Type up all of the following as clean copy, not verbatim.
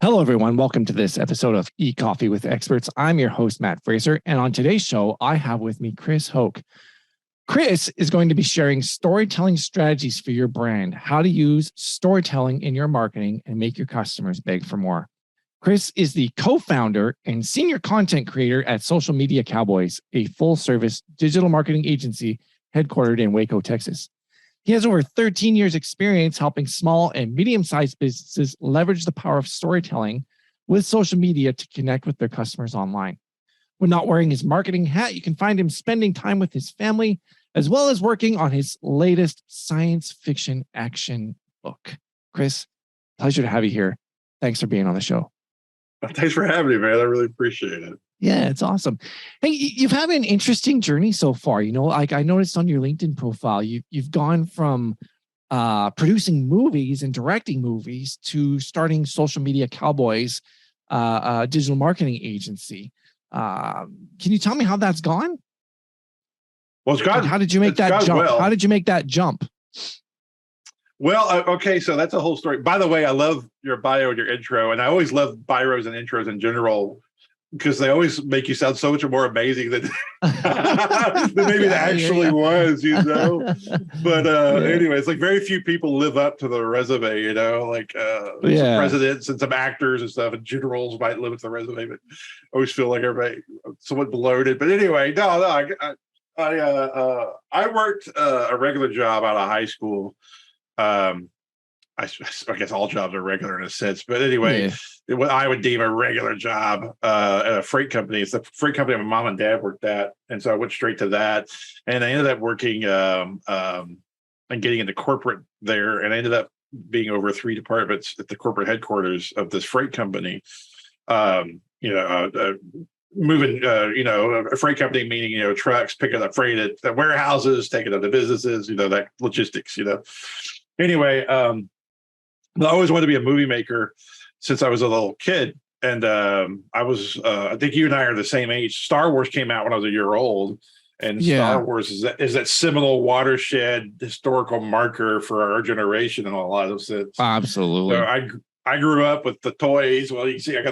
Hello, everyone. Welcome to this episode of E-Coffee with Experts. I'm your host, Matt Fraser. And on today's show, I have with me Chris Hoke. Chris is going to be sharing storytelling strategies for your brand, how to use storytelling in your marketing and make your customers beg for more. Chris is the co-founder and senior content creator at Social Media Cowboys, a full-service digital marketing agency headquartered in Waco, Texas. He has over 13 years experience helping small and medium-sized businesses leverage the power of storytelling with social media to connect with their customers online. When not wearing his marketing hat, you can find him spending time with his family, as well as working on his latest science fiction action book. Chris, pleasure to have you here. Thanks for being on the show. Thanks for having me, man. I really appreciate it. Yeah, it's awesome. Hey, you've had an interesting journey so far. You know, like I noticed on your LinkedIn profile, you've gone from producing movies and directing movies to starting Social Media Cowboys, a digital marketing agency. Can you tell me how that's gone? Well, it's gone. Like, how did you make that jump? Well. How did you make that jump? Well, okay, so that's a whole story. By the way, I love your bio and your intro, and I always love bios and intros in general, because they always make you sound so much more amazing than, than maybe it actually was, you know. But anyway, it's like very few people live up to the resume, you know, like some presidents and some actors and stuff, and generals might live up to the resume, but I always feel like everybody somewhat bloated. But anyway, I worked a regular job out of high school. I guess all jobs are regular in a sense, but anyway, what I would deem a regular job at a freight company. It's the freight company my mom and dad worked at, and so I went straight to that. And I ended up working and getting into corporate there, and I ended up being over 3 departments at the corporate headquarters of this freight company. Moving, a freight company meaning trucks picking up freight at warehouses, taking it to businesses, that logistics. Anyway. I always wanted to be a movie maker since I was a little kid. And I think you and I are the same age. Star Wars came out when I was a year old. And Star Wars is that seminal watershed historical marker for our generation in a lot of sense. Absolutely. So I grew up with the toys. Well, you can see I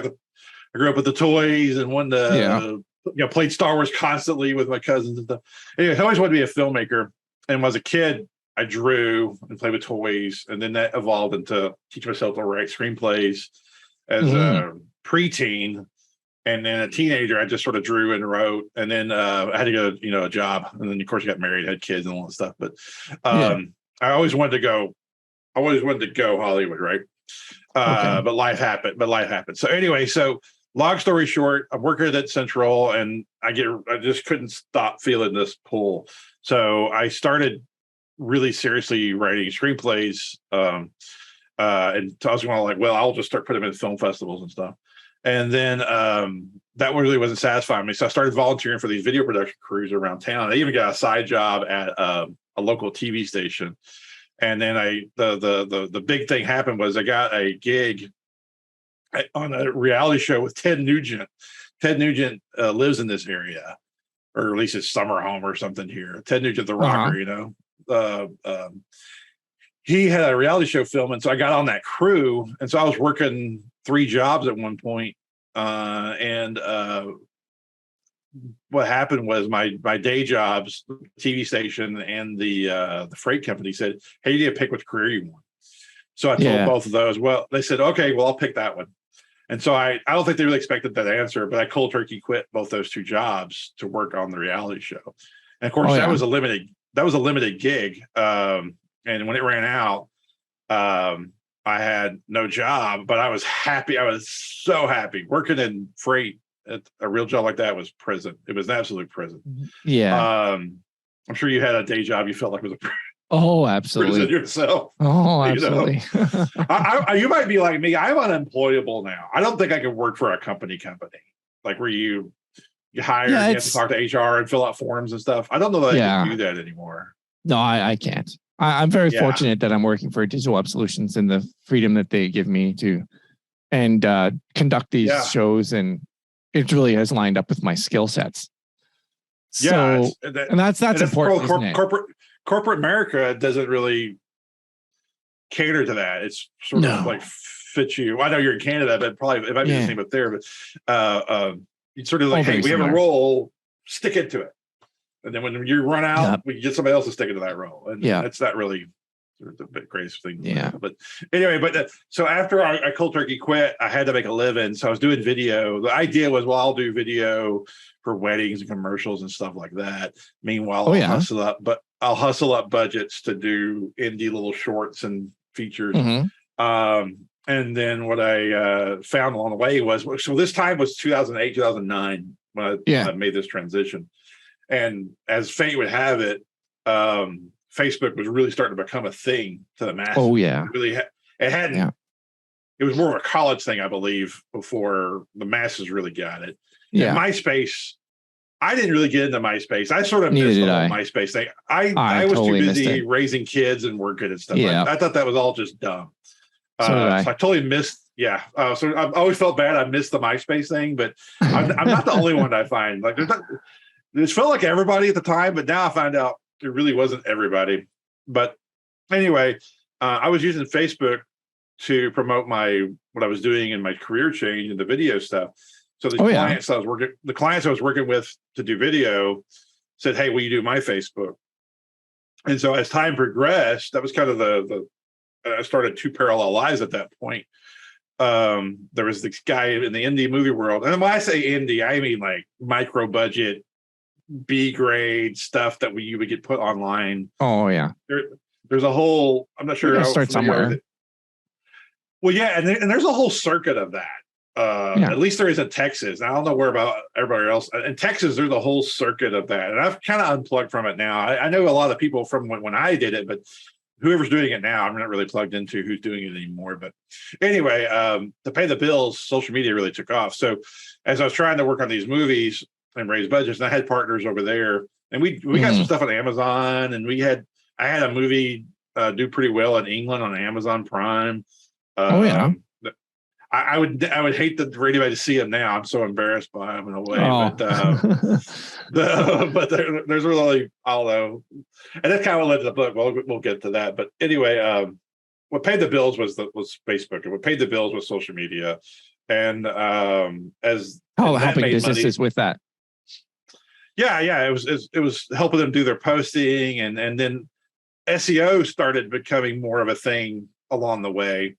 grew up with the toys and wanted to, played Star Wars constantly with my cousins and stuff. Anyway, I always wanted to be a filmmaker. And when I was a kid, I drew and played with toys, and then that evolved into teach myself to write screenplays as a preteen, and then a teenager. I just sort of drew and wrote, and then I had to get a job, and then of course I got married, had kids, and all that stuff. But I always wanted to go. I always wanted to go Hollywood, right? But life happened. So anyway, long story short, I'm working at Central, and I just couldn't stop feeling this pull. So I started really seriously writing screenplays, and I was going like, well, I'll just start putting them in film festivals and stuff. And then that really wasn't satisfying me, so I started volunteering for these video production crews around town. I even got a side job at a local TV station. And then the big thing happened was I got a gig on a reality show with Ted Nugent. Ted Nugent lives in this area, or at least his summer home or something here. Ted Nugent, the rocker, he had a reality show film, and so I got on that crew, and so I was working 3 jobs at one point. And what happened was my day jobs, TV station and the freight company said, "Hey, you need to pick which career you want." So I told both of those. Well, they said, "Okay, well, I'll pick that one." And so I don't think they really expected that answer, but I cold turkey quit both those 2 jobs to work on the reality show. And of course, that was a limited gig. And when it ran out, I had no job, but I was happy. I was so happy. Working in freight at a real job like that was prison. It was an absolute prison. Yeah. I'm sure you had a day job you felt like was a Oh, absolutely. prison yourself. Oh, absolutely. You might be like me. I'm unemployable now. I don't think I could work for a company, like where you hire, you have to talk to HR and fill out forms and stuff. I don't know that I can do that anymore. No, I can't. I'm very fortunate that I'm working for Digital Web Solutions and the freedom that they give me to conduct these shows, and it really has lined up with my skill sets. So, and that's important. Corporate America doesn't really cater to that. It's sort of like fit you. Well, I know you're in Canada, but probably it might be the same up there. But you sort of like, hey, we have a role, stick into it, and then when you run out, we get somebody else to stick into that role, and that's not really the big greatest thing. Yeah. But anyway, so after I cold turkey quit, I had to make a living, so I was doing video. The idea was, well, I'll do video for weddings and commercials and stuff like that. Meanwhile, I'll hustle up budgets to do indie little shorts and features. And then what I found along the way was, so this time was 2008, 2009 when I made this transition. And as fate would have it, Facebook was really starting to become a thing to the masses. Oh, yeah. It hadn't. Yeah. It was more of a college thing, I believe, before the masses really got it. Yeah. And MySpace, I didn't really get into MySpace. I sort of missed the whole MySpace thing. I was totally too busy raising kids and working and stuff. Yeah. I thought that was all just dumb. So I totally missed. Yeah. So I've always felt bad. I missed the MySpace thing, but I'm not the only one I find. Like it felt like everybody at the time, but now I find out it really wasn't everybody. But anyway, I was using Facebook to promote what I was doing in my career change and the video stuff. So the clients I was working with to do video said, "Hey, will you do my Facebook?" And so as time progressed, that was kind of I started two parallel lives at that point. There was this guy in the indie movie world, and when I say indie, I mean like micro budget, B grade stuff that you would get put online. Oh yeah, there's a whole. I'm not sure. Start somewhere. Well, yeah, and there's a whole circuit of that. At least there is in Texas. I don't know where about everybody else. In Texas, there's a whole circuit of that, and I've kind of unplugged from it now. I know a lot of people from when I did it, but whoever's doing it now, I'm not really plugged into who's doing it anymore. But anyway, to pay the bills, social media really took off. So as I was trying to work on these movies and raise budgets, and I had partners over there, and we got some stuff on Amazon, and I had a movie do pretty well in England on Amazon Prime. I would hate for anybody to see them now. I'm so embarrassed by them in a way. But there's really, I don't know. And that's kind of what led to the book. We'll get to that. But anyway, what paid the bills was Facebook, and what paid the bills was social media. And helping businesses with that. Yeah, it was helping them do their posting, and then SEO started becoming more of a thing along the way.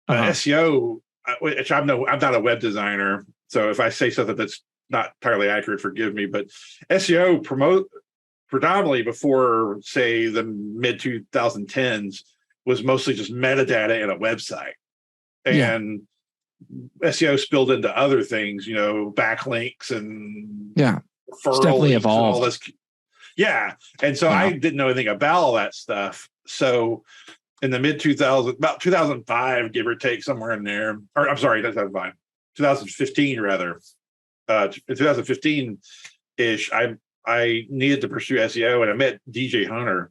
SEO, which I'm not a web designer, so if I say something that's not entirely accurate, forgive me. But SEO predominantly before, say, the mid 2010s was mostly just metadata in a website, and SEO spilled into other things, backlinks and it's definitely evolved. And all this. Yeah, and so I didn't know anything about all that stuff. So in the mid 2000s, about 2005, give or take, somewhere in there, or I'm sorry, 2015 rather. In 2015-ish, I needed to pursue SEO, and I met DJ Hunter,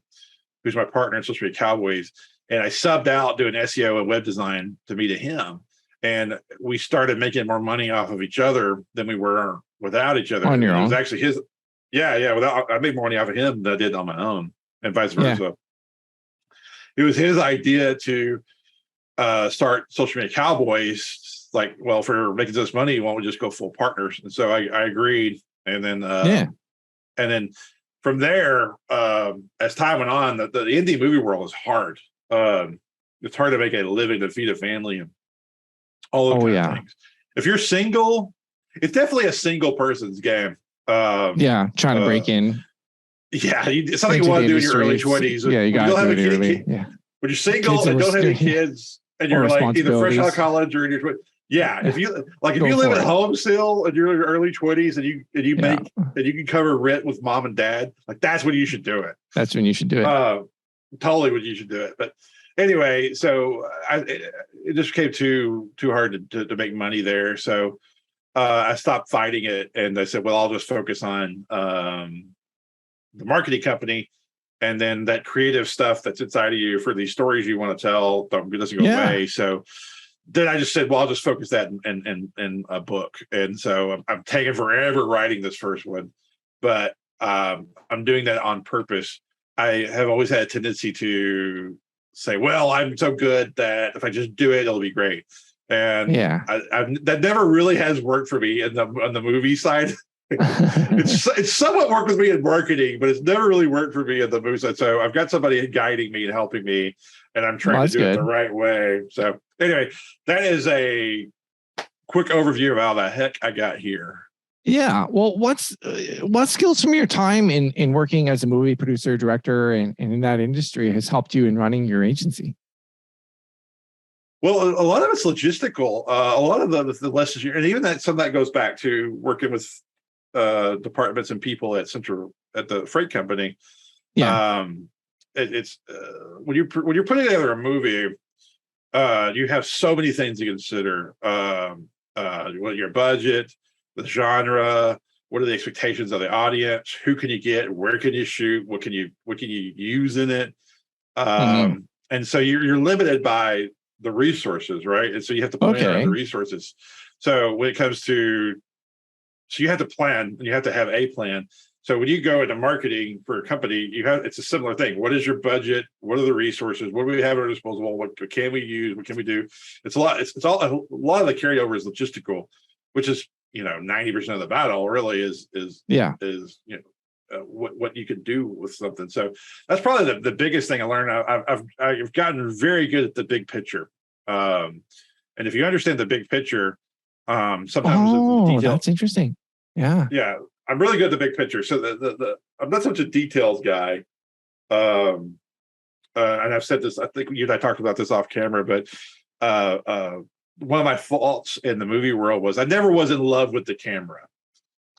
who's my partner in Social Media Cowboys, and I subbed out doing SEO and web design to meet him, and we started making more money off of each other than we were without each other. On your own. It was actually his. Yeah. I made more money off of him than I did on my own, and vice versa. Yeah. It was his idea to start Social Media Cowboys. Like, well, if we're making this money, why don't we just go full partners? And so I agreed. And then, and then from there, as time went on, the indie movie world is hard. It's hard to make a living, to feed a family, and all those kind of things. If you're single, it's definitely a single person's game. Trying to break in. Yeah, it's something you want to do in your early 20s. Yeah, you got to do it early. Yeah. When you're single and don't have any kids, and you're like either fresh out of college or in your 20s. Yeah, if you live at home still and you're in your early 20s and you can cover rent with mom and dad, like that's when you should do it. That's when you should do it. Totally when you should do it. But anyway, so it just became too hard to make money there. So I stopped fighting it, and I said, well, I'll just focus on the marketing company, and then that creative stuff that's inside of you for these stories you want to tell doesn't go away. So then I just said, well, I'll just focus that in a book. And so I'm taking forever writing this first one, but I'm doing that on purpose. I have always had a tendency to say, well, I'm so good that if I just do it, it'll be great. And that never really has worked for me on the movie side. It's somewhat worked with me in marketing, but it's never really worked for me in the movie side. So I've got somebody guiding me and helping me, and I'm trying to do it the right way. So anyway, that is a quick overview of how the heck I got here. Yeah. Well, what skills from your time in working as a movie producer, director, and in that industry has helped you in running your agency? Well, a lot of it's logistical. A lot of the lessons, and even that some of that goes back to working with departments and people at the freight company. Yeah. It's when you're putting together a movie, you have so many things to consider. What your budget, the genre, what are the expectations of the audience, who can you get, where can you shoot, what can you use in it, and so you're limited by the resources, right? And so you have to plan around the resources. So when it comes to, you have to plan and you have to have a plan. So when you go into marketing for a company, it's a similar thing. What is your budget? What are the resources? What do we have at our disposal? What can we use? What can we do? It's a lot. A lot of the carryover is logistical, which is 90% of the battle. Really is what you can do with something. So that's probably the biggest thing I learned. I've gotten very good at the big picture. And if you understand the big picture, sometimes the details, that's interesting. Yeah. I'm really good at the big picture. So I'm not such a details guy. And I've said this, I think you and I talked about this off camera, but one of my faults in the movie world was I never was in love with the camera.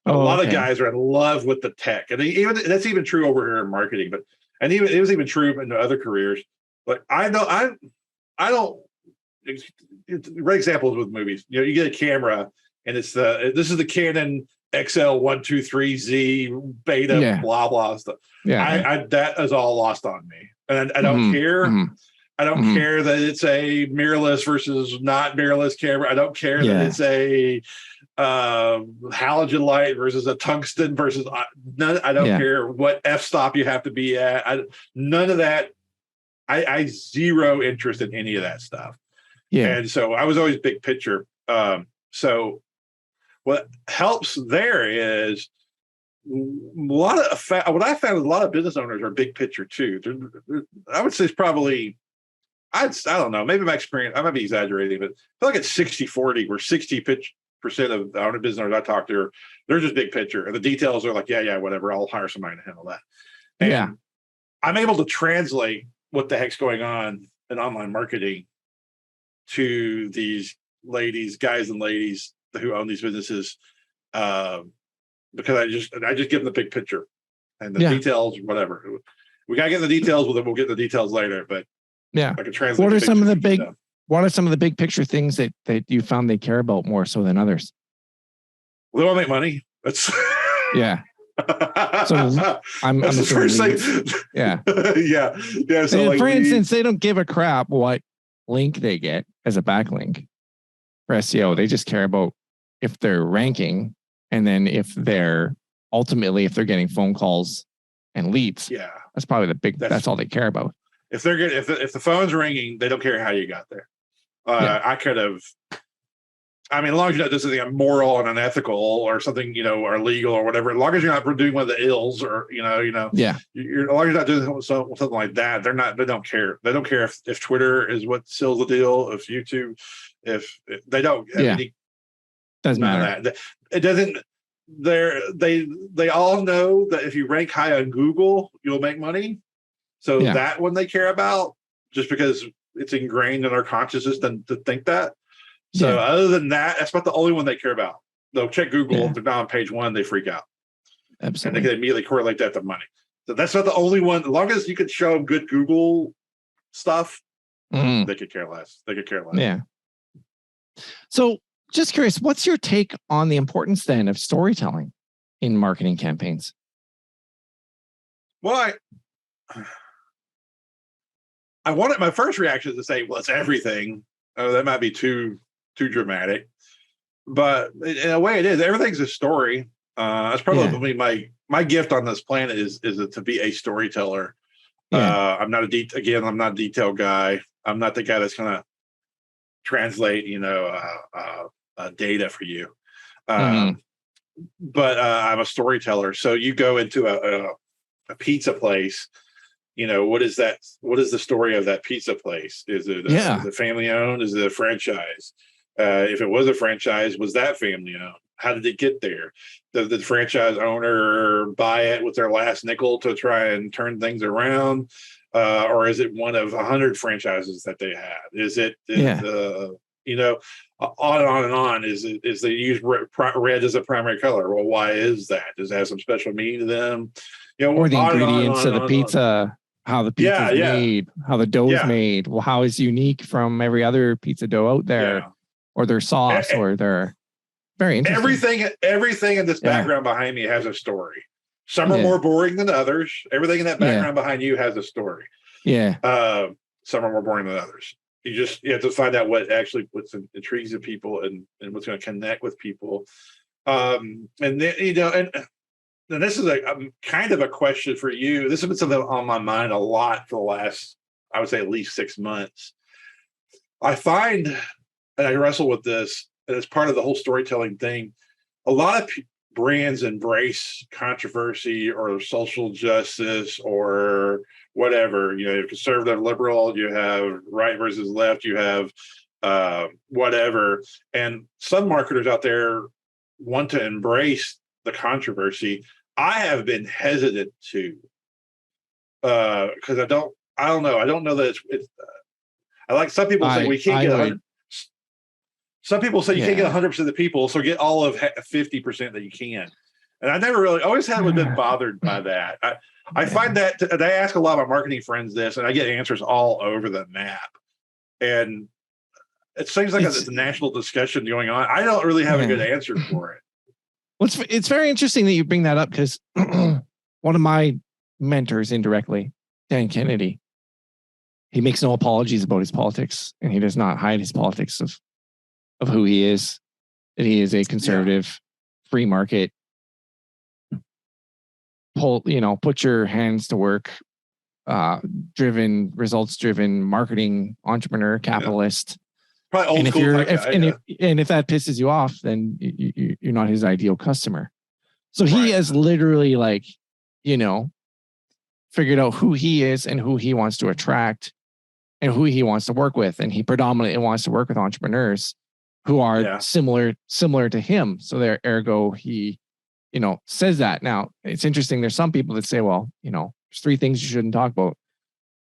A lot of guys are in love with the tech, and that's even true over here in marketing. But it was even true in other careers. But I don't. Great examples with movies. You get a camera, and this is the Canon XL123Z beta blah blah stuff. I that is all lost on me, and I don't care. I don't care that it's a mirrorless versus not mirrorless camera. I don't care that it's a halogen light versus a tungsten versus none. I don't care what f-stop you have to be at. None of that. I zero interest in any of that stuff. And so I was always big picture. So what helps there is what I found is a lot of business owners are big picture too. I would say it's probably, I don't know, maybe my experience, I might be exaggerating, but I feel like it's 60-40, where 60% of the business owners I talk to, they're just big picture. And the details are like, whatever, I'll hire somebody to handle that. And I'm able to translate what the heck's going on in online marketing to these guys and ladies who own these businesses, because I just give them the big picture and the details, whatever. We gotta get the details. We'll get the details later, but I can translate. What are some of the big picture things that you found they care about more so than others? Well, they want to make money. That's So I'm the first thing. So for instance, they don't give a crap what link they get as a backlink for SEO. They just care about if they're ranking, and then if they're getting phone calls and leads. That's probably that's all they care about. If they're good, if the phone's ringing, they don't care how you got there. I could have. I mean, as long as you're not doing something immoral and unethical or something, or illegal or whatever, as long as you're not doing one of the ills or, you're, as long as you're not doing something like that, they don't care. They don't care if Twitter is what seals the deal, if YouTube, if they don't. Doesn't matter. It doesn't. They all know that if you rank high on Google, you'll make money. So that one they care about, just because it's ingrained in our consciousness to think that. So other than that, that's about the only one they care about. They'll check Google. If they're not on page one, they freak out. Absolutely. And they can immediately correlate that to money. So that's not the only one. As long as you could show them good Google stuff, they could care less. Yeah. So just curious, what's your take on the importance then of storytelling in marketing campaigns? Well, I wanted my first reaction is to say, well, it's everything. Oh, that might be too dramatic, but in a way it is. Everything's a story. That's probably my gift on this planet is to be a storyteller. I'm not I'm not a detail guy. I'm not the guy that's going to translate, data for you. But I'm a storyteller. So you go into a pizza place. What is that? What is the story of that pizza place? Is it family owned? Is it a franchise? If it was a franchise, was that family owned? How did it get there? Did the franchise owner buy it with their last nickel to try and turn things around? Or is it one of 100 franchises that they had? Is it, on and on and on? Is they use red as a primary color? Well, why is that? Does it have some special meaning to them? Or the ingredients of the pizza, how the pizza is made, how the dough is made. Well, how is unique from every other pizza dough out there, or their sauce, or their very interesting. Everything in this background behind me has a story. Some are more boring than others. Everything in that background behind you has a story. Yeah. Some are more boring than others. You have to find out what intrigues the people and what's going to connect with people. And then, and this is a kind of a question for you. This has been something on my mind a lot for the last, I would say, at least 6 months. I find, and I wrestle with this, and it's part of the whole storytelling thing. A lot of brands embrace controversy or social justice or whatever. You have conservative, liberal, you have right versus left, you have whatever. And some marketers out there want to embrace the controversy. I have been hesitant to, because I don't know. I don't know that it's I like some people say we can't get. Some people say you can't get 100% of the people, so get all of 50% that you can. And I never really, always haven't been bothered by that. I find that I ask a lot of my marketing friends this, and I get answers all over the map. And it seems like it's a national discussion going on. I don't really have a good answer for it. Well, it's very interesting that you bring that up, because one of my mentors indirectly, Dan Kennedy, he makes no apologies about his politics, and he does not hide his politics of who he is. That he is a conservative, free market, put your hands to work, results driven marketing entrepreneur, capitalist. Probably old school. And if that pisses you off, then you're not his ideal customer. So he has literally figured out who he is and who he wants to attract and who he wants to work with. And he predominantly wants to work with entrepreneurs who are similar to him. So ergo he, says that. Now it's interesting. There's some people that say, well, there's 3 things you shouldn't talk about: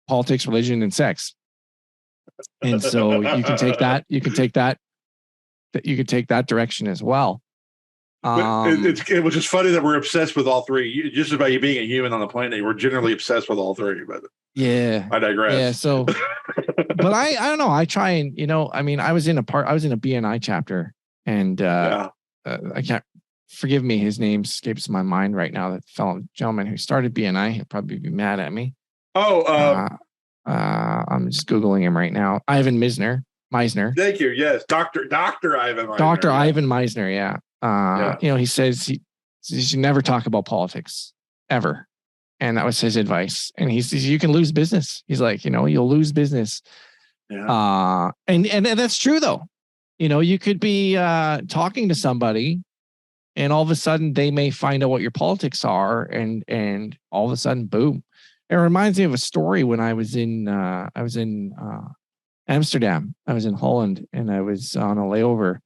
politics, religion, and sex. And so you can take that direction as well. Which is funny that we're obsessed with all 3. Just about you being a human on the planet, we're generally obsessed with all 3. But I digress. Yeah. So, but I don't know. I try and I was in a BNI chapter, and I can't. Forgive me, his name escapes my mind right now. That fellow gentleman who started BNI, he'll probably be mad at me. I'm just Googling him right now. Ivan Meisner. Thank you. Yes. Dr. Ivan Meisner. Dr. Ivan Meisner. Yeah. He says you should never talk about politics ever. And that was his advice. And he says, you can lose business. He's like, you'll lose business. Yeah. And that's true though. You could be talking to somebody, and all of a sudden they may find out what your politics are, and all of a sudden, boom. It reminds me of a story when I was in Amsterdam. I was in Holland, and I was on a layover,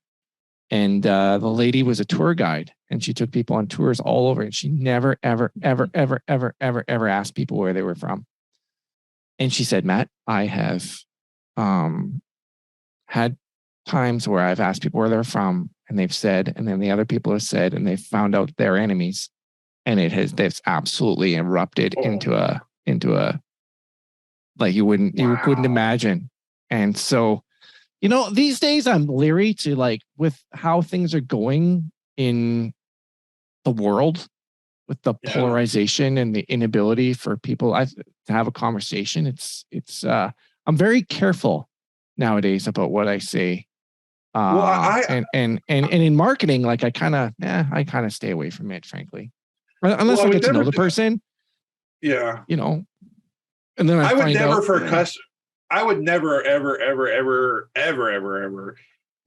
and the lady was a tour guide, and she took people on tours all over, and she never, ever, ever, ever, ever, ever, ever asked people where they were from. And she said, Matt, I have had times where I've asked people where they're from, and they've said, and then the other people have said, and they've found out they're enemies, and it's absolutely erupted into a like you couldn't imagine. And so, these days I'm leery to, with how things are going in the world, with the polarization and the inability for people to have a conversation. I'm very careful nowadays about what I say. And in marketing, I kind of stay away from it, frankly, unless I get to know the person. Yeah. And then I would never for a customer. I would never, ever, ever, ever, ever, ever, ever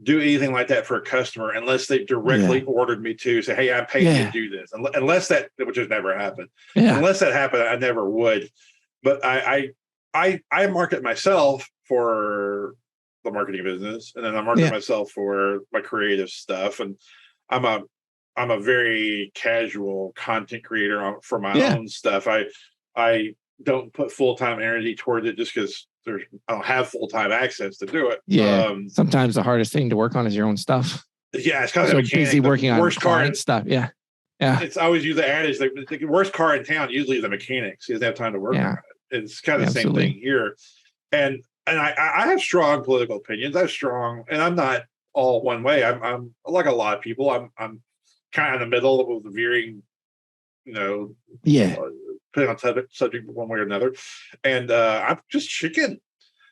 do anything like that for a customer unless they directly ordered me to say, "Hey, I'm paying you to do this." Unless that, which has never happened. Unless that happened, I never would. But I market myself for the marketing business, and then I market myself for my creative stuff. And I'm a very casual content creator for my own stuff. I don't put full-time energy towards it just because I don't have full-time access to do it. Yeah. Sometimes the hardest thing to work on is your own stuff. Yeah, it's kind of busy working on client stuff. Yeah. Yeah. It's always use the adage, the worst car in town usually is the mechanics. He doesn't have time to work on it. It's kind of the same thing here. And I have strong political opinions. And I'm not all one way. I'm like a lot of people. I'm kind of in the middle of the veering, depending on subject one way or another. And I'm just chicken.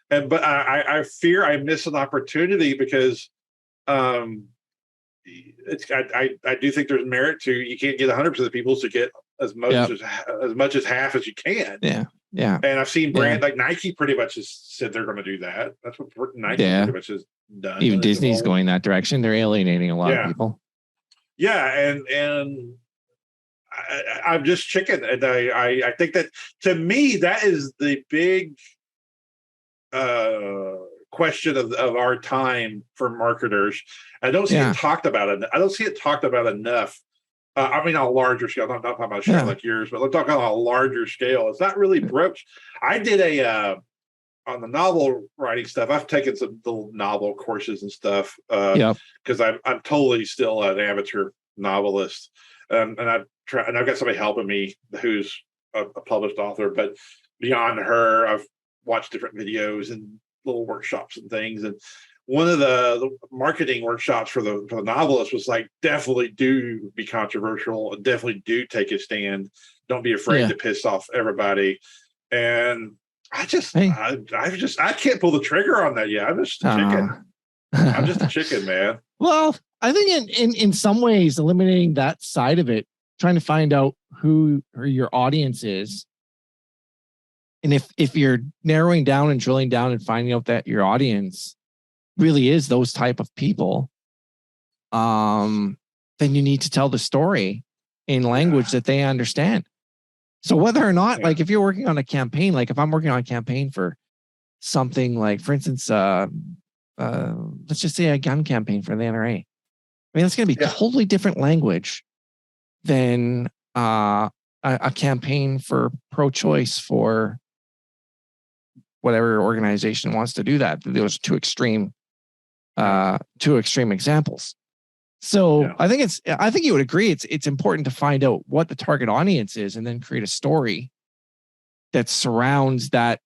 But I fear I miss an opportunity because I do think there's merit to, you can't get 100% of the people to get as much as half as you can. Yeah. Yeah. And I've seen brands like Nike pretty much has said they're going to do that. That's what Nike pretty much has done. Even Disney's going that direction. They're alienating a lot of people. Yeah. And I'm just chicken. And I think that, to me, that is the big question of our time for marketers. I don't see it talked about. I don't see it talked about enough. I mean, on a larger scale. I'm not talking about a show like yours, but I'm talking on a larger scale. It's not really broached. I did on the novel writing stuff. I've taken some little novel courses and stuff because I'm totally still an amateur novelist, and I've got somebody helping me who's a published author. But beyond her, I've watched different videos and little workshops and things. And one of the marketing workshops for the novelist was like, definitely do be controversial, and definitely do take a stand. Don't be afraid to piss off everybody. And I can't pull the trigger on that yet. I'm just a chicken. I'm just a chicken, man. Well, I think in some ways, eliminating that side of it, trying to find out who your audience is. And if you're narrowing down and drilling down and finding out that your audience really is those type of people, then you need to tell the story in language that they understand. So whether or not, like if you're working on a campaign, like if I'm working on a campaign for something like, for instance, let's just say a gun campaign for the NRA. I mean, it's going to be totally different language than a campaign for pro-choice for whatever organization wants to do that. Those two extreme examples. So I think you would agree it's important to find out what the target audience is and then create a story that surrounds that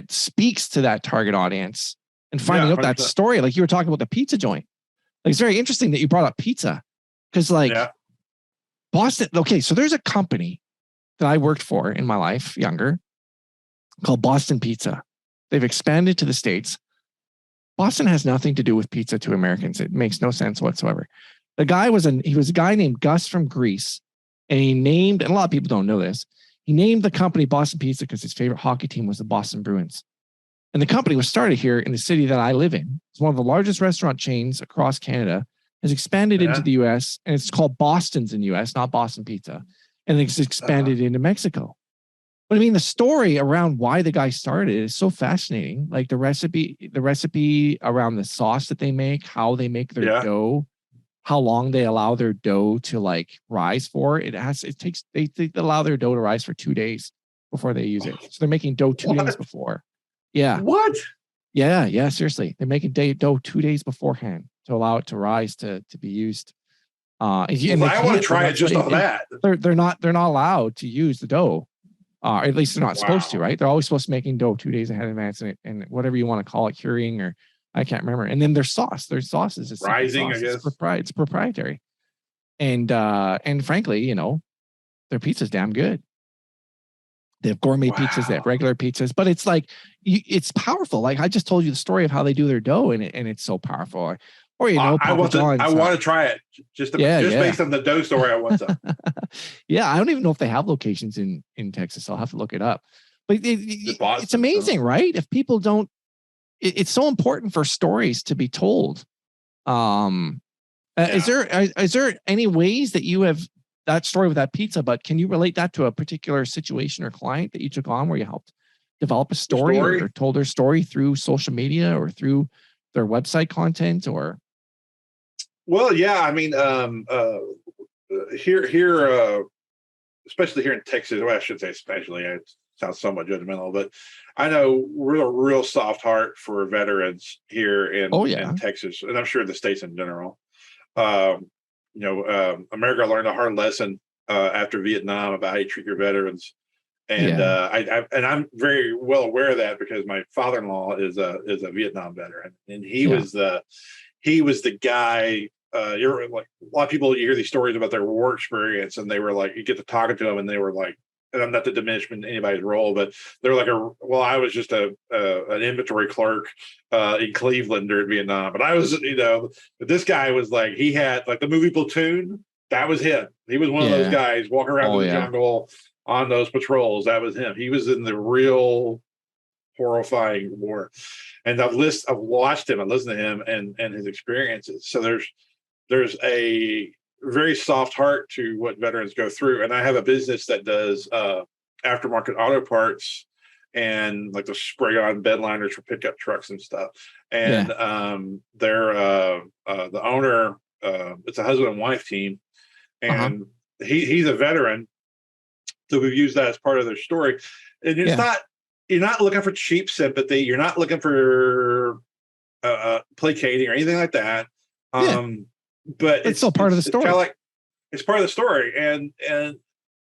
speaks to that target audience, and finding out that story. Like you were talking about the pizza joint. Like it's very interesting that you brought up pizza, because Boston. Okay, so there's a company that I worked for in my life, younger, called Boston Pizza. They've expanded to the States. Boston has nothing to do with pizza to Americans. It makes no sense whatsoever. The guy was a guy named Gus from Greece, and he named, and a lot of people don't know this, he named the company Boston Pizza because his favorite hockey team was the Boston Bruins. And the company was started here in the city that I live in. It's one of the largest restaurant chains across Canada, has expanded into the US, and it's called Boston's in the US, not Boston Pizza. And it's expanded into Mexico. But I mean, the story around why the guy started is so fascinating. Like the recipe around the sauce that they make, how they make their dough, how long they allow their dough to like rise for. They allow their dough to rise for 2 days before they use it. So they're making dough 2 days before. Yeah. What? Yeah. Seriously. They're making dough 2 days beforehand to allow it to rise to be used. I want to try it just on that. They're not allowed to use the dough. Or at least they're not supposed to, right? They're always supposed to be making dough 2 days ahead of advance, and whatever you want to call it, curing, or I can't remember. And then their sauce is just rising, I guess. It's proprietary. And frankly, their pizza's damn good. They have gourmet pizzas, they have regular pizzas, but it's like, it's powerful. Like I just told you the story of how they do their dough, and it's so powerful. Or I want to try it just based on the dough story. I want some. Yeah, I don't even know if they have locations in Texas. I'll have to look it up. But it's amazing, right? If people don't, it's so important for stories to be told. Is there any ways that you have that story with that pizza, but can you relate that to a particular situation or client that you took on where you helped develop a story or told their story through social media or through their website content or? Well, yeah, I mean, here, especially here in Texas, well, I should say especially, it sounds somewhat judgmental, but I know real soft heart for veterans here in Texas, and I'm sure the states in general. America learned a hard lesson after Vietnam about how you treat your veterans. And I'm very well aware of that because my father-in-law is a Vietnam veteran, and he was the guy. You're like a lot of people. You hear these stories about their war experience, and they were like, you get to talking to them, and they were like, and I'm not to diminish anybody's role, but they're like, I was just an inventory clerk in Cleveland during Vietnam, but I was, but this guy was like, he had like the movie Platoon. That was him. He was one of those guys walking around the jungle on those patrols. That was him. He was in the real horrifying war. And I've watched him, I listened to him and his experiences. So there's a very soft heart to what veterans go through. And I have a business that does aftermarket auto parts and like the spray on bed liners for pickup trucks and stuff. And they're the owner, it's a husband and wife team. And he's a veteran. So we've used that as part of their story. And it's not, you're not looking for cheap sympathy. You're not looking for placating or anything like that. But it's still part of the story. It's part of the story. And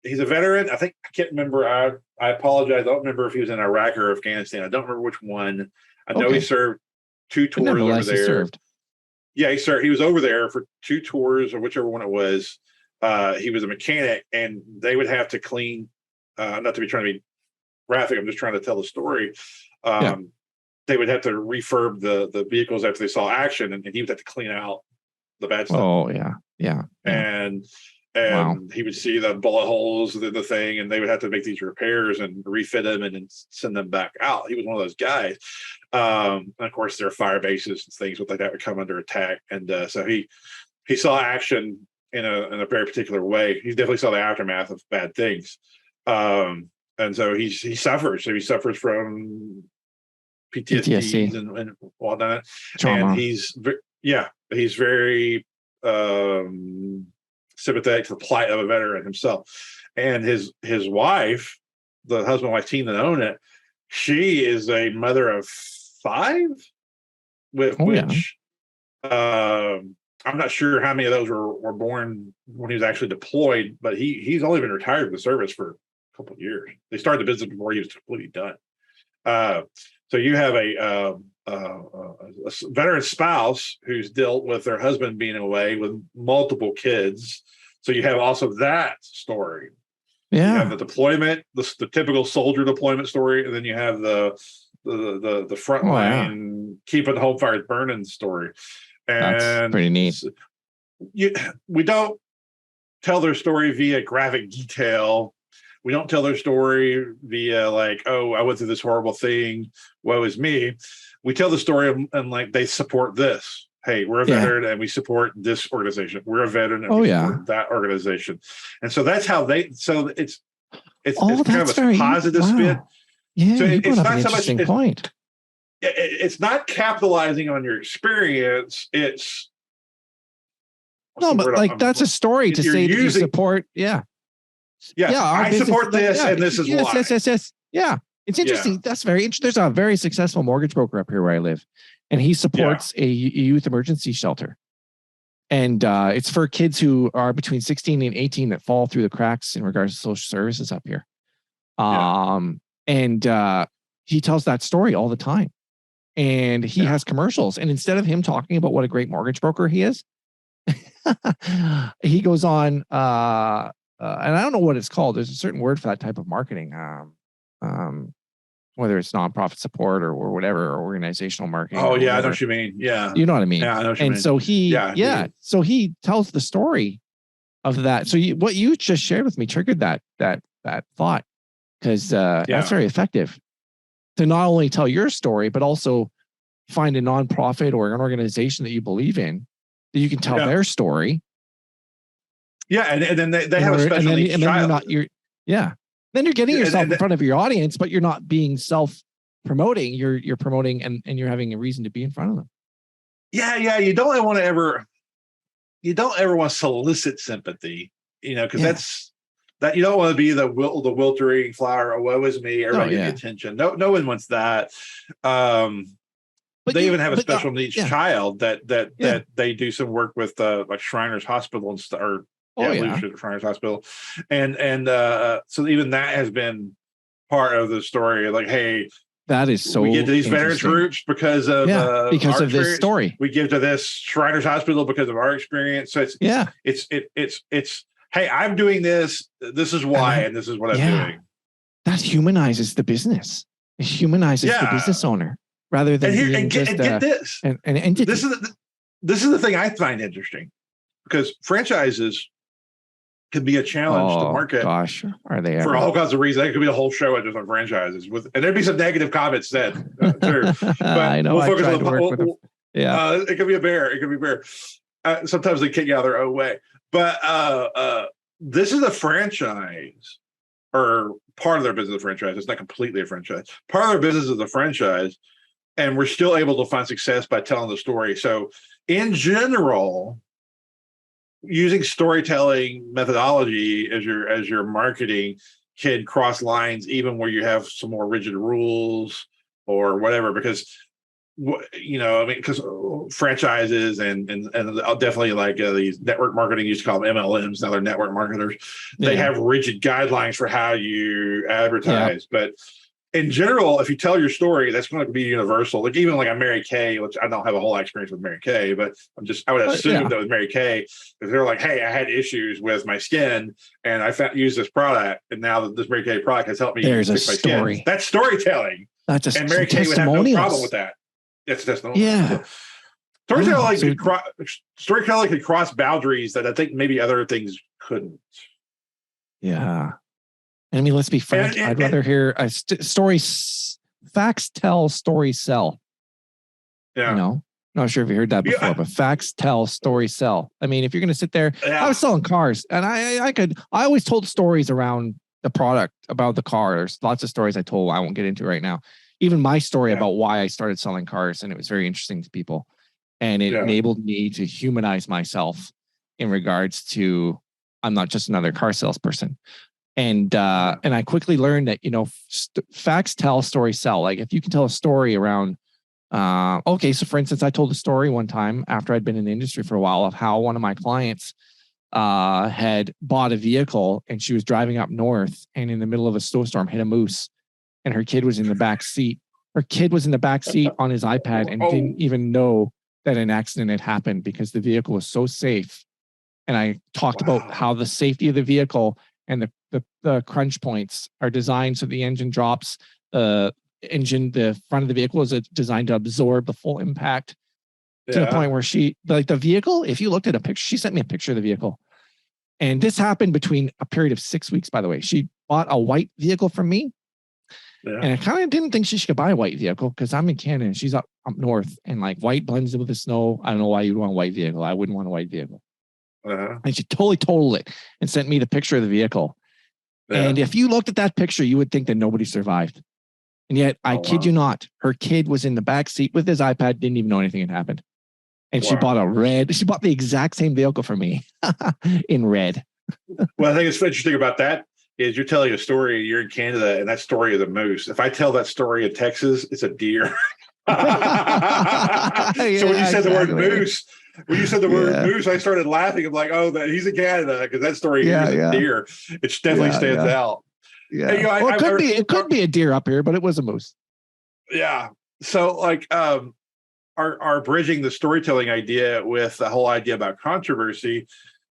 he's a veteran. I can't remember. I apologize. I don't remember if he was in Iraq or Afghanistan. I don't remember which one. I know he served 2 tours over there. He served. He was over there for 2 tours or whichever one it was. He was a mechanic, and they would have to clean. Not to be trying to be graphic, I'm just trying to tell the story. They would have to refurb the vehicles after they saw action, and he would have to clean out the bad stuff. And he would see the bullet holes in the thing, and they would have to make these repairs and refit them and then send them back out. He was one of those guys. And of course, there are fire bases and things like that would come under attack, and so he saw action in a very particular way. He definitely saw the aftermath of bad things. And so he suffers. So he suffers from PTSD and whatnot. Trauma. And he's very sympathetic to the plight of a veteran himself. And his wife, the husband and wife team that own it, she is a mother of 5, which I'm not sure how many of those were born when he was actually deployed, but he's only been retired from the service for a couple of years. They started the business before he was completely done. So you have a veteran spouse who's dealt with their husband being away with multiple kids. So you have also that story. Yeah. You have the deployment, the typical soldier deployment story, and then you have the frontline keeping home fires burning story. And that's pretty neat. We don't tell their story via graphic detail. We don't tell their story via like, oh, I went through this horrible thing. Woe is me. We tell the story and like they support this. Hey, we're a veteran and we support this organization. We're a veteran and we support that organization. And so that's how so it's kind of a positive spin. Yeah, so it's not so much point. It's not capitalizing on your experience. It's that's a story to say that you support. I support this, and this is why. Yes. Yeah, it's interesting. That's very interesting. There's a very successful mortgage broker up here where I live, and he supports a youth emergency shelter, and it's for kids who are between 16 and 18 that fall through the cracks in regards to social services up here. And he tells that story all the time. And he has commercials. And instead of him talking about what a great mortgage broker he is, he goes on, and I don't know what it's called. There's a certain word for that type of marketing, whether it's nonprofit support or whatever, or organizational marketing. Oh, yeah, I know what you mean. Yeah. You know what I mean? Yeah, I know what you mean. And so so he tells the story of that. So what you just shared with me triggered that thought. because that's very effective to not only tell your story, but also find a nonprofit or an organization that you believe in that you can tell their story. Yeah, and then they have a special needs child. Then you're getting yourself in front of your audience, but you're not being self-promoting. You're promoting and you're having a reason to be in front of them. Yeah. You don't ever want to solicit sympathy, because that you don't want to be the wiltering flower. Oh, woe is me. Everybody get the attention. No one wants that. But they even have a special needs child that they do some work with, like Shriners Hospital and stuff. Shriners Hospital, and so even that has been part of the story. Like, hey, that is so. We get to these veterans groups because of this story. We give to this Shriners Hospital because of our experience. So it's. Hey, I'm doing this. This is why, and this is what I'm doing. That humanizes the business. It humanizes the business owner rather than get this. An entity. This is the thing I find interesting, because franchises can be a challenge to market. Gosh, are they for all kinds of reasons? That could be a whole show just on franchises, and there'd be some negative comments said too. But I know. We'll focus on the it could be a bear. It could be a bear. Sometimes they kick you out of their own way. But this is a franchise, or part of their business is a franchise. It's not completely a franchise. Part of their business is a franchise, and we're still able to find success by telling the story. So, in general, using storytelling methodology as your marketing can cross lines, even where you have some more rigid rules or whatever, because because franchises and definitely like these network marketing, used to call them MLMs, now they're network marketers. They have rigid guidelines for how you advertise, but in general, if you tell your story, that's going to be universal. Like even like a Mary Kay, which I don't have a whole experience with Mary Kay, but I would assume that with Mary Kay, if they're like, hey, I had issues with my skin and I used this product, and now that this Mary Kay product has helped me fix my skin. That's storytelling. That's and Mary Kay would have no problem with that. It's testimonial. Yeah. Storytelling could cross boundaries that I think maybe other things couldn't. Yeah. I mean, let's be frank. I'd rather hear a story. Facts tell, stories sell. Yeah. Not sure if you heard that before, but facts tell, stories sell. I mean, if you're going to sit there, I was selling cars, and I always told stories around the product, about the car. There's lots of stories I told. I won't get into right now. Even my story about why I started selling cars, and it was very interesting to people, and it enabled me to humanize myself in regards to I'm not just another car salesperson. And I quickly learned that, facts tell, stories sell. Like if you can tell a story around, so for instance, I told a story one time after I'd been in the industry for a while of how one of my clients had bought a vehicle, and she was driving up north, and in the middle of a snowstorm hit a moose, and her kid was in the back seat. Her kid was in the back seat on his iPad and didn't even know that an accident had happened because the vehicle was so safe. And I talked about how the safety of the vehicle and the crunch points are designed so the engine drops. The front of the vehicle is designed to absorb the full impact to the point where the vehicle, if you looked at a picture, she sent me a picture of the vehicle. And this happened between a period of 6 weeks, by the way. She bought a white vehicle from me. Yeah. And I kind of didn't think she should buy a white vehicle because I'm in Canada and she's up north, and like white blends in with the snow. I don't know why you'd want a white vehicle. I wouldn't want a white vehicle. And she totally totaled it and sent me the picture of the vehicle. And if you looked at that picture, you would think that nobody survived. And yet, I kid you not, her kid was in the back seat with his iPad, didn't even know anything had happened. And she bought the exact same vehicle for me in red. Well, I think it's interesting about that is you're telling a story, you're in Canada, and that story is a moose. If I tell that story in Texas, it's a deer. So when you said the word moose, I started laughing. I'm like, he's in Canada because that story is a deer. It definitely stands out. Yeah. And, it could be a deer up here, but it was a moose. Yeah. So like our bridging the storytelling idea with the whole idea about controversy,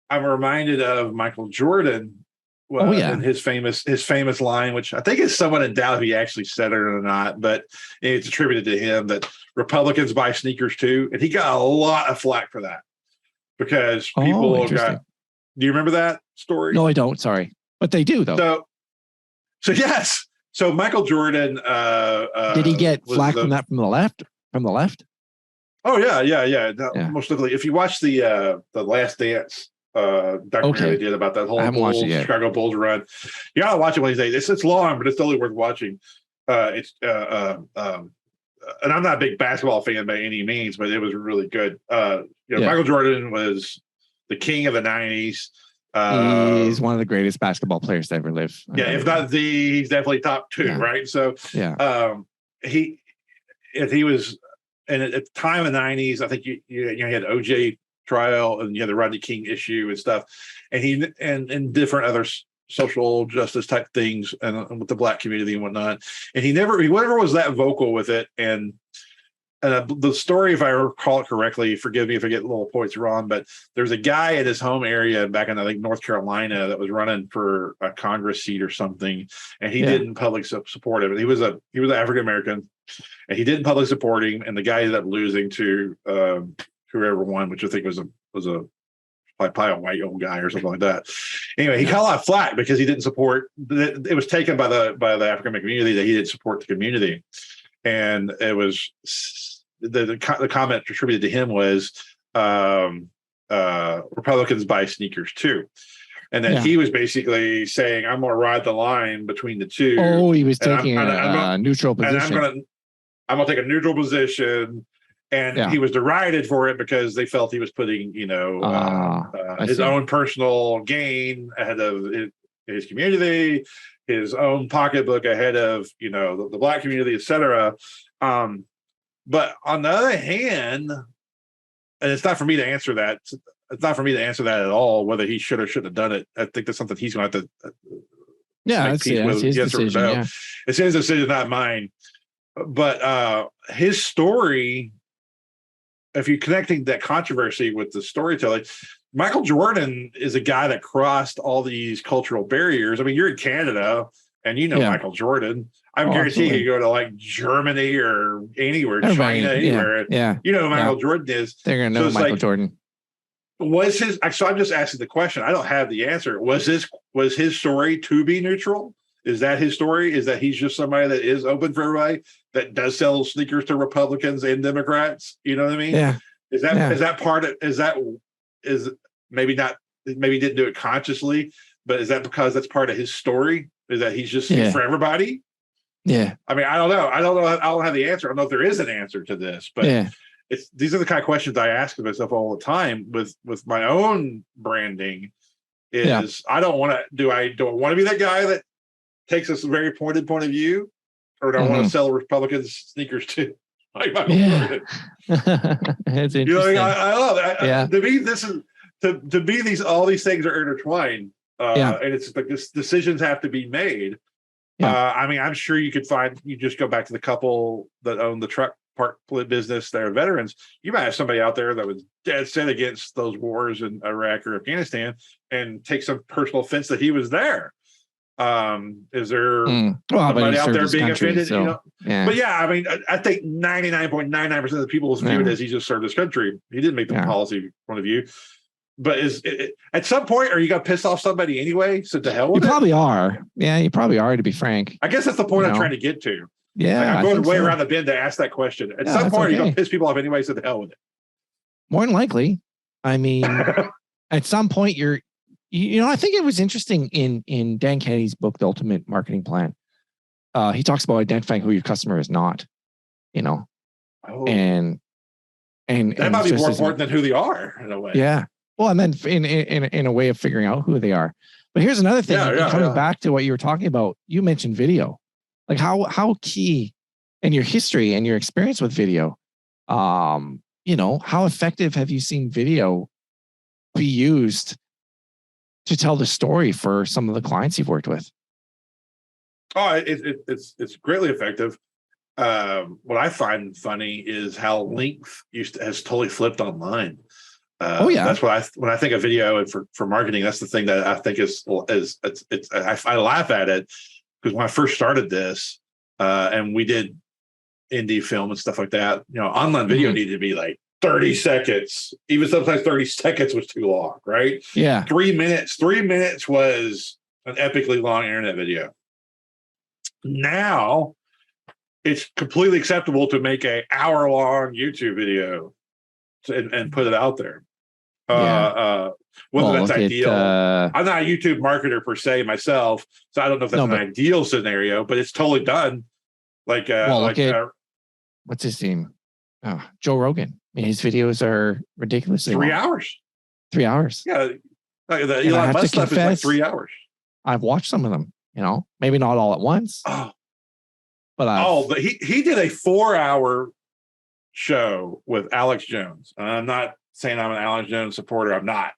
I'm reminded of Michael Jordan. And his famous line, which I think is somewhat in doubt if he actually said it or not, but it's attributed to him, that Republicans buy sneakers too. And he got a lot of flack for that because people do you remember that story? No, I don't. Sorry. But they do though. So yes. So Michael Jordan. Did he get flack from that from the left? From the left? Oh yeah. Most definitely. If you watch the Last Dance documentary they did about that whole Chicago Bulls run, you gotta watch it one of these days. It's long, but it's totally worth watching. And I'm not a big basketball fan by any means, but it was really good. Michael Jordan was the king of the 90s. He's one of the greatest basketball players to ever live. If not he's definitely top two, right? So he was, and at the time of the 90s, I think you had OJ trial and you had the Rodney King issue and stuff, and he and different other social justice type things and with the black community and whatnot. And he never was that vocal with it. And the story, if I recall it correctly, forgive me if I get little points wrong, but there's a guy in his home area back in, I think, North Carolina that was running for a Congress seat or something. And he didn't public support him. He was an African-American and he didn't public support him. And the guy ended up losing to whoever won, which I think was a probably a white old guy or something like that. Anyway, he got a lot of flack because he didn't support. It was taken by the African American community that he didn't support the community, and it was the comment attributed to him was Republicans buy sneakers too, and then he was basically saying, "I'm going to ride the line between the two." Oh, he was taking a neutral position. And I'm going to take a neutral position. And he was derided for it because they felt he was putting, his own personal gain ahead of his community, his own pocketbook ahead of, the black community, et cetera. But on the other hand, and it's not for me to answer that. It's not for me to answer that at all, whether he should or shouldn't have done it. I think that's something he's going to have to. It's his decision. No. It's his decision, not mine. But his story, if you're connecting that controversy with the storytelling, Michael Jordan is a guy that crossed all these cultural barriers. I mean, you're in Canada and Michael Jordan. I guarantee you go to like Germany or anywhere, China, anywhere. Yeah. You know who Michael Jordan is. They're going to know Michael Jordan. So I'm just asking the question. I don't have the answer. Was his story to be neutral? Is that his story? Is that he's just somebody that is open for everybody, that does sell sneakers to Republicans and Democrats? You know what I mean? Yeah. Is maybe not, maybe didn't do it consciously, but is that because that's part of his story? Is that he's just for everybody? Yeah. I mean, I don't know. I don't have the answer. I don't know if there is an answer to this, but these are the kind of questions I ask myself all the time with my own branding is I don't want to, do I want to be that guy that takes a very pointed point of view, or do I want to sell Republicans sneakers too? Like It's interesting. I love that. To me, all these things are intertwined, and it's like this decisions have to be made. I mean, I'm sure you just go back to the couple that own the truck park business. They're veterans. You might have somebody out there that was dead set against those wars in Iraq or Afghanistan and take some personal offense that he was there. Is there somebody out there being offended? But I mean, I think 99.99% of the people view it as he just served his country. He didn't make the policy point of view. But at some point, are you going to piss off somebody anyway? So to hell with it? You probably are. Yeah, you probably are, to be frank. I guess that's the point I'm trying to get to. Yeah, I'm going way around the bend to ask that question. At some point, are you going to piss people off anyway? So to hell with it. More than likely. I mean, at some point, I think it was interesting in Dan Kennedy's book, The Ultimate Marketing Plan. He talks about identifying who your customer is not, and that might be more important than who they are in a way. Yeah. Well, and then in a way of figuring out who they are. But here's another thing. Coming back to what you were talking about, you mentioned video, like how key in your history and your experience with video. How effective have you seen video be used to tell the story for some of the clients you've worked with? Oh, it's greatly effective. What I find funny is how length has totally flipped online. That's what when I think of video and for marketing, that's the thing that I think I laugh at it, because when I first started this, and we did indie film and stuff like that, online video needed to be like 30 seconds. Even sometimes 30 seconds was too long, right? Yeah. 3 minutes. 3 minutes was an epically long internet video. Now it's completely acceptable to make a hour-long YouTube video and put it out there. Whether that's ideal. I'm not a YouTube marketer per se myself, so I don't know if that's an ideal scenario, but it's totally done. Like, what's his name? Oh, Joe Rogan. I mean, his videos are ridiculously 3 long. hours. 3 hours. Yeah. The Elon Musk stuff is like 3 hours. I've watched some of them, maybe not all at once. But he did a 4-hour show with Alex Jones. I'm not saying I'm an Alex Jones supporter. I'm not.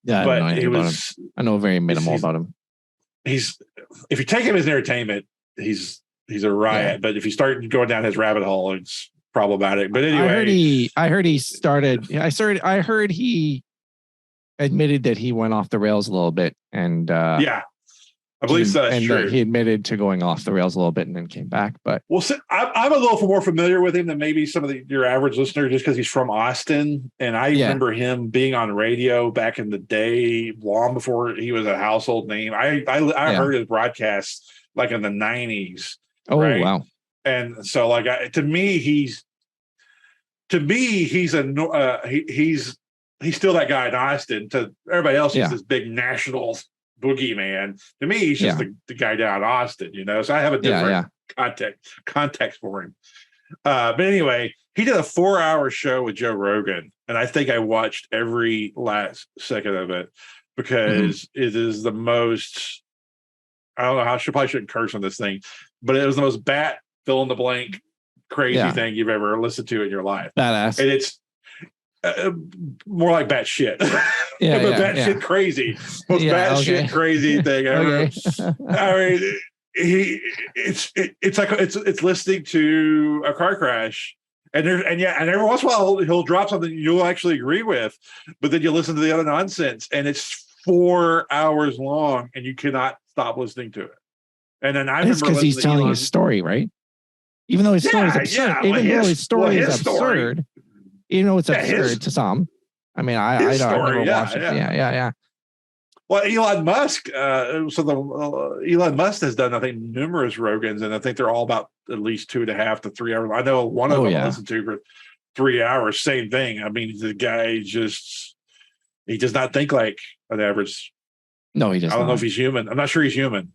Yeah, but I know very minimal about him. If you take him as entertainment, he's a riot. Yeah. But if you start going down his rabbit hole, it's problematic. But anyway, I heard he admitted that he went off the rails a little bit, and I believe so. That's true. He admitted to going off the rails a little bit and then came back. But I'm a little more familiar with him than maybe some of your average listener, just because he's from Austin, and I remember him being on radio back in the day, long before he was a household name. I heard his broadcasts like in the 90s. Oh, right? Wow! And so, like, to me, he's still that guy in Austin. To everybody else, he's this big national boogeyman. To me, he's just the guy down in Austin, So I have a different context for him. But anyway, he did a 4-hour show with Joe Rogan, and I think I watched every last second of it because it is the most. I don't know how. I probably shouldn't curse on this thing, but it was the most fill in the blank crazy thing you've ever listened to in your life. Badass, and it's more like batshit. Batshit crazy. Most batshit crazy thing ever. I mean, it's like it's listening to a car crash, and every once in a while he'll drop something you'll actually agree with, but then you listen to the other nonsense, and it's 4 hours long, and you cannot stop listening to it. And then I remember because he's telling his story, right? Even though his story is absurd. Even though his story is absurd. Even though it's absurd to some. I mean, I never watched it. Yeah. Well, Elon Musk. Elon Musk has done, I think, numerous Rogans, and I think they're all about at least 2.5 to 3 hours. I know one of them I listened to for 3 hours. Same thing. I mean, the guy he does not think like an average. No, he does not. I don't know if he's human. I'm not sure he's human.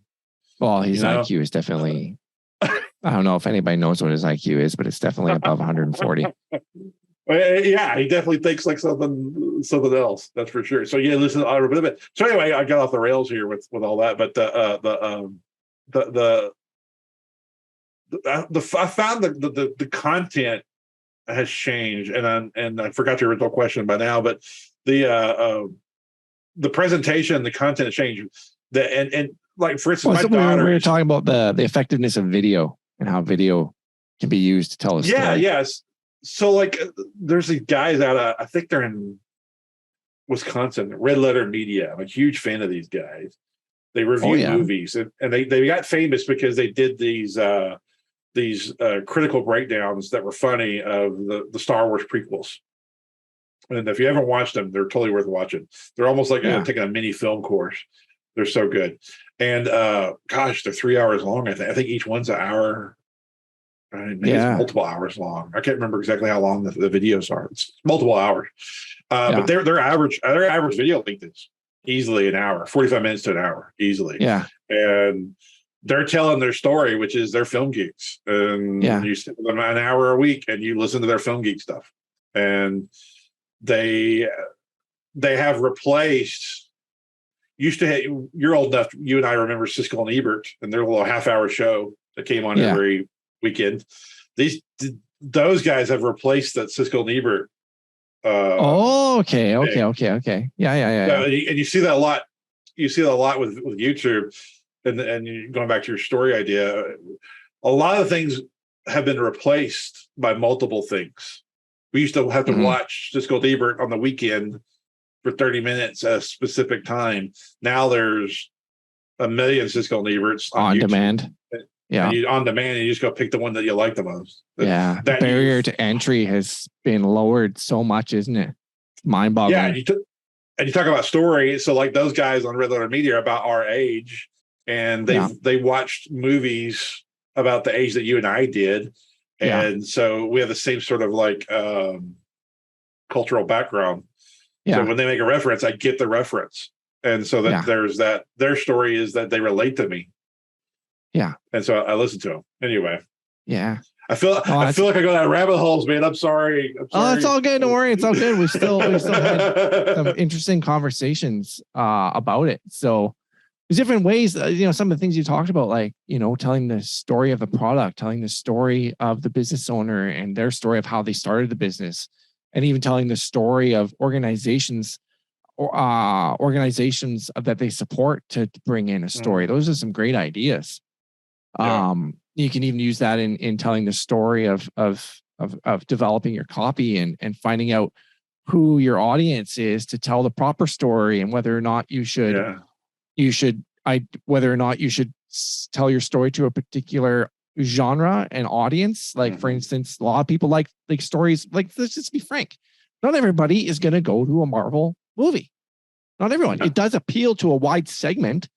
Well, his IQ is definitely. I don't know if anybody knows what his IQ is, but it's definitely above 140. Yeah, he definitely thinks like something else. That's for sure. So listen a bit of it. So anyway, I got off the rails here with all that, but I found the content has changed, and I forgot your original question by now, but the presentation, the content has changed. And like, for instance, we were talking about the effectiveness of video and how video can be used to tell a story. Yes. So like, there's these guys out of, I think they're in Wisconsin, Red Letter Media. I'm a huge fan of these guys. They review movies, and they got famous because they did these critical breakdowns that were funny of the Star Wars prequels. And if you haven't watched them, they're totally worth watching. They're almost like taking a mini film course. They're so good. And they're 3 hours long. I think each one's an hour. Maybe it's multiple hours long. I can't remember exactly how long the videos are. It's multiple hours. But their average video length is easily an hour, 45 minutes to an hour, easily. Yeah. And they're telling their story, which is their film geeks. And you sit with them an hour a week and you listen to their film geek stuff. And they have replaced, you're old enough, you and I remember Siskel and Ebert and their little half-hour show that came on every weekend. Those guys have replaced that Siskel and Ebert. Okay. Yeah. And you see that a lot. You see that a lot with YouTube, and going back to your story idea. A lot of things have been replaced by multiple things. We used to have to watch Siskel and Ebert on the weekend for 30 minutes at a specific time. Now there's a million Siskel and Eberts on demand. Yeah, and on demand, and you just go pick the one that you like the most. The barrier to entry has been lowered so much, isn't it? Mind-boggling. Yeah, and you talk about story. So like those guys on Red Letter Media are about our age, and they watched movies about the age that you and I did. And so we have the same sort of like cultural background. So when they make a reference, I get the reference. And so that there's that, their story is that they relate to me. Yeah. And so I listen to them anyway. Yeah. I feel like I go down rabbit holes, man. I'm sorry. Oh, it's all good. Don't worry. It's all good. We still had some interesting conversations about it. So there's different ways, some of the things you talked about, like, telling the story of the product, telling the story of the business owner and their story of how they started the business, and even telling the story of organizations that they support to bring in a story. Those are some great ideas. You can even use that in telling the story of developing your copy and finding out who your audience is to tell the proper story, and whether or not you should tell your story to a particular genre and audience. Like, for instance, a lot of people like stories. Like, let's just be frank, not everybody is going to go to a Marvel movie. Not everyone. It does appeal to a wide segment.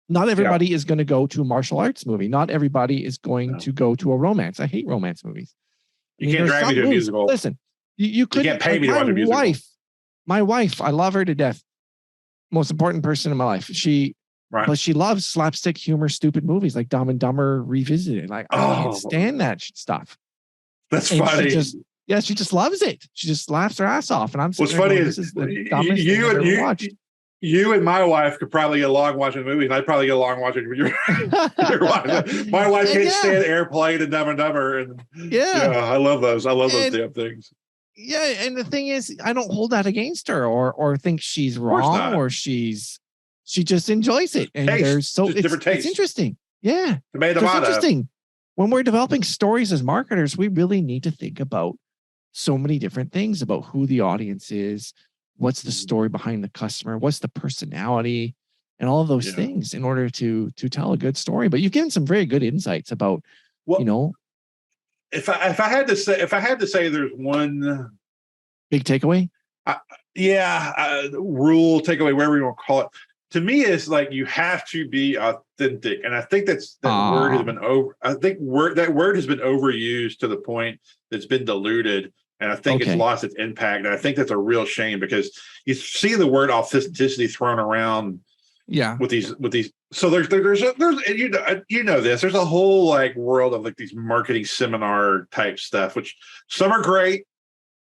Not everybody is going to go to a martial arts movie. Not everybody is going to go to a romance. I hate romance movies. You can't drag me to a musical. Listen, you can't pay me to watch a musical. My wife, I love her to death. Most important person in my life. But she loves slapstick humor, stupid movies like Dumb and Dumber Revisited. Like, I can't stand that stuff. That's funny. She just loves it. She just laughs her ass off. And I'm what's funny is this is the dumbest thing I've ever watched. You and my wife could probably get along watching movies, and I'd probably get along watching your wife. My wife can't stand Airplane and Dumb and Dumber. And I love those. I love those damn things. Yeah, and the thing is, I don't hold that against her or think she's wrong, or she just enjoys it. And it's interesting. Yeah. It's interesting. When we're developing stories as marketers, we really need to think about so many different things about who the audience is, what's the story behind the customer, what's the personality, and all of those things in order to tell a good story. But you've given some very good insights about, if I had to say there's one big takeaway, rule, takeaway, whatever you want to call it, to me, it's like you have to be authentic, and I think that word has been that word has been overused to the point that's been diluted. And I think it's lost its impact. And I think that's a real shame, because you see the word authenticity thrown around. With these. So there's this. There's a whole like world of like these marketing seminar type stuff, which some are great,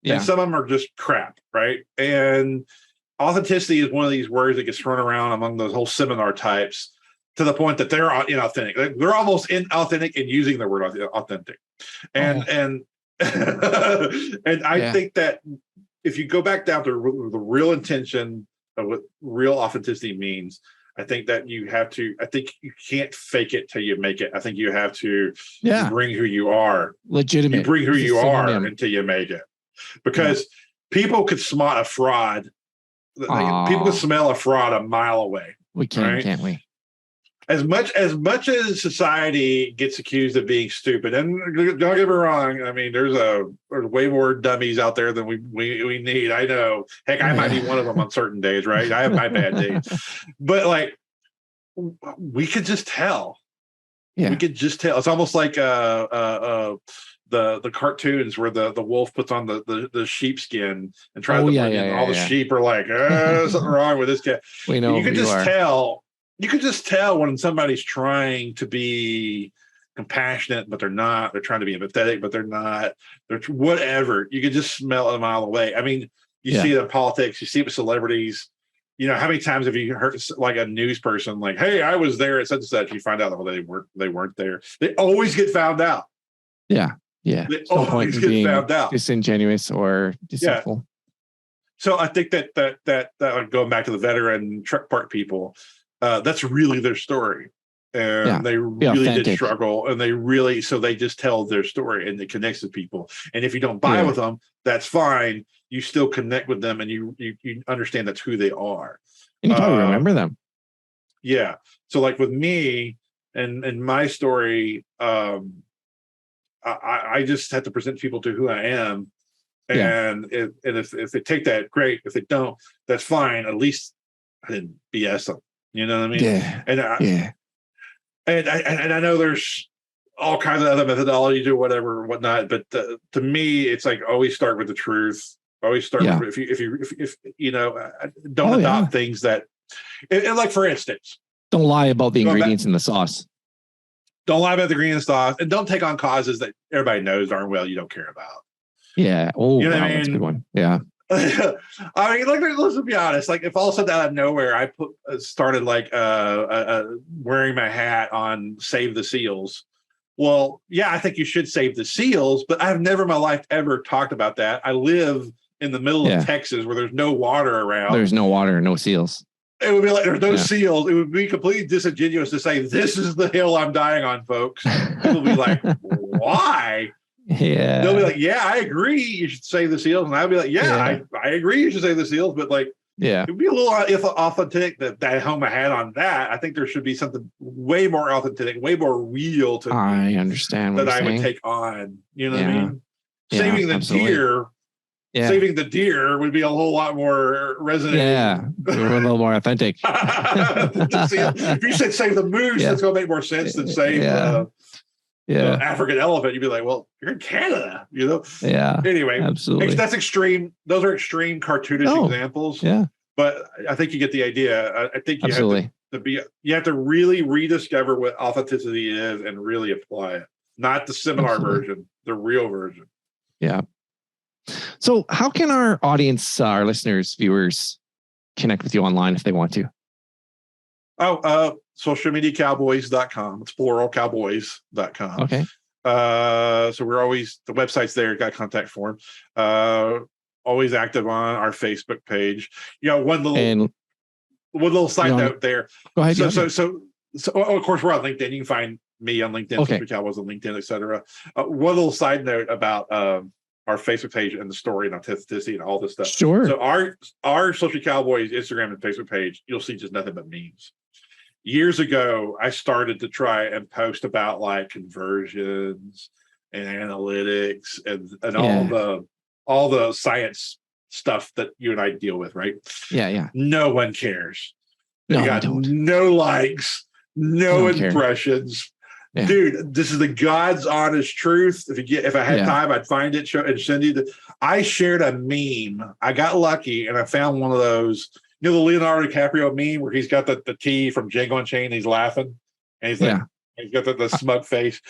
and some of them are just crap, right? And authenticity is one of these words that gets thrown around among those whole seminar types to the point that they're inauthentic. They're almost inauthentic in using the word authentic, and I think that if you go back down to the real intention of what real authenticity means, I think that you can't fake it till you make it. I think you have to bring who you are. Legitimate. You bring who you are until you make it. Because people could spot a fraud. People can smell a fraud a mile away. We can, can't we? As much as society gets accused of being stupid, and don't get me wrong, I mean, there's way more dummies out there than we need. I know. Heck, I might be one of them on certain days, right? I have my bad days, but like, we could just tell. Yeah, we could just tell. It's almost like the cartoons where the wolf puts on the sheepskin and tries to all the sheep are like, there's something wrong with this cat. We know. You can just tell. You can just tell when somebody's trying to be compassionate, but they're not. They're trying to be empathetic, but they're not. They're whatever. You can just smell it a mile away. I mean, you see it in politics. You see it with celebrities. How many times have you heard like a news person like, "Hey, I was there at such and such." You find out that they weren't there. They always get found out. Yeah. They always get found out. Disingenuous or deceitful. Yeah. So I think that going back to the veteran truck park people. That's really their story, and they really did struggle, and they just tell their story, and it connects with people. And if you don't buy with them, that's fine. You still connect with them, and you understand that's who they are. And you probably remember them. Yeah. So like with me and my story, I just have to present people to who I am, and if they take that, great. If they don't, that's fine. At least I didn't BS them. You know what I mean? Yeah. And And I know there's all kinds of other methodologies or whatever or whatnot, but to me, it's like always start with the truth. Always start with if you know, don't adopt things that, and like for instance, don't lie about the ingredients in the sauce. Don't lie about the ingredients sauce, and don't take on causes that everybody knows darn well you don't care about. Yeah. Oh, you know wow, that's a good one. Yeah. I mean, like, let's be honest. Like, if all of a sudden out of nowhere I started like wearing my hat on Save the Seals. Well, yeah, I think you should save the seals, but I've never in my life ever talked about that. I live in the middle of Texas where there's no water around. There's no water, no seals. It would be like there's no seals. It would be completely disingenuous to say this is the hill I'm dying on, folks. People will be like, why? Yeah. They'll be like, yeah, I agree. You should save the seals, and I'll be like, yeah. I agree. You should save the seals, but like, it would be a little authentic that I hung my hat on that. I think there should be something way more authentic, way more real to me. I understand what that I saying. would take on. You know what I mean? Yeah, saving the deer. Yeah. Saving the deer would be a whole lot more resonant. Yeah, a little more authentic. If you said save the moose, that's going to make more sense than save the African elephant. You'd be like, well, you're in Canada, you know? Yeah. Anyway, absolutely. That's extreme. Those are extreme cartoonish examples. Yeah. But I think you get the idea. I think you absolutely. You have to really rediscover what authenticity is and really apply it. Not the seminar version, the real version. Yeah. So how can our audience, our listeners, viewers connect with you online if they want to? Socialmediacowboys.com. It's plural, cowboys.com. Okay. So we're always, the website's there, got a contact form. Always active on our Facebook page. You know, one little side note there. Go ahead. So of course we're on LinkedIn. You can find me on LinkedIn, Social Cowboys on LinkedIn, etc. One little side note about our Facebook page and the story and authenticity and all this stuff. Sure. So our Social Cowboys Instagram and Facebook page, you'll see just nothing but memes. Years ago, I started to try and post about like conversions and analytics and all the science stuff that you and I deal with, right? Yeah, yeah. No one cares. You got no likes, no impressions. Yeah. Dude, this is the God's honest truth. If I had time, I'd find it and send you I shared a meme. I got lucky and I found one of those. You know the Leonardo DiCaprio meme where he's got the T from Django Unchained, he's laughing and he's like he's got the smug face.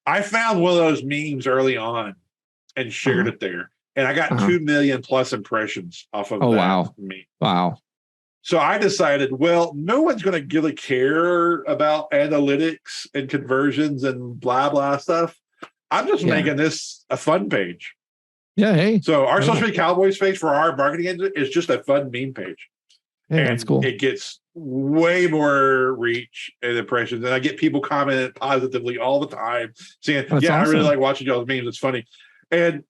I found one of those memes early on and shared it there. And I got 2 million plus impressions off of that meme. Wow. So I decided, well, no one's going to really care about analytics and conversions and blah, blah stuff. I'm just making this a fun page. Yeah, hey. So our Social Media Cowboys page for our marketing engine is just a fun meme page. Yeah, and that's cool. It gets way more reach and impressions. And I get people commenting positively all the time saying, awesome. I really like watching y'all's memes. It's funny. And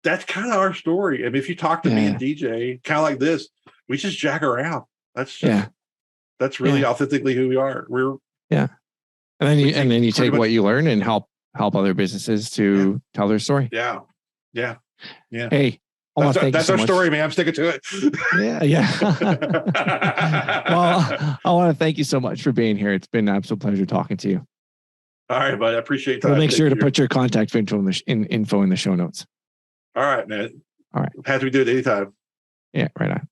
that's kind of our story. I mean, if you talk to me and DJ, kind of like this, we just jack around. That's just, that's really authentically who we are. We're and then you take what you learn and help other businesses to tell their story. Yeah. Hey, that's our story, man. I'm sticking to it. Well, I want to thank you so much for being here. It's been an absolute pleasure talking to you. All right, bud. I appreciate that. We'll make sure to put your contact info in the show notes. All right, man. All right. Have to do it anytime. Yeah, right on.